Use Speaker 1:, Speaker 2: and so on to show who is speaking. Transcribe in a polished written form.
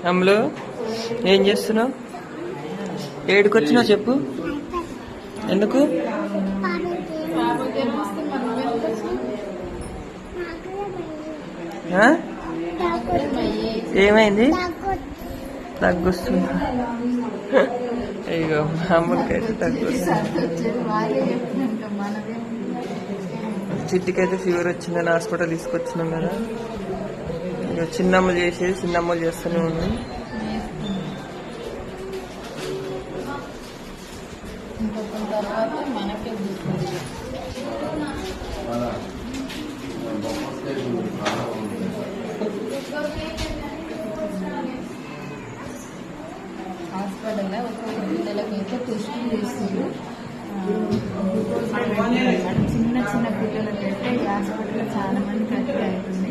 Speaker 1: అమ్ములు ఏం చేస్తున్నావు? ఏడుకొచ్చినావు చెప్పు. ఎందుకు? ఏమైంది? తగ్గొస్తుంది. అయ్యో అమ్ములకైతే తగ్గొస్తుంది. చిట్టికైతే ఫీవర్ వచ్చిందని హాస్పిటల్ తీసుకొచ్చినాం కదా. ఇక చిన్నమ్మలు చేసేది చిన్నమ్మలు చేస్తూనే ఉంది.
Speaker 2: హాస్పిటల్లో ఒక్కొక్క పిల్లలకైతే టెస్టులు చేస్తారు. చిన్న చిన్న పిల్లలకైతే హాస్పిటల్లో చాలా మంది ఖర్చు అవుతుంది.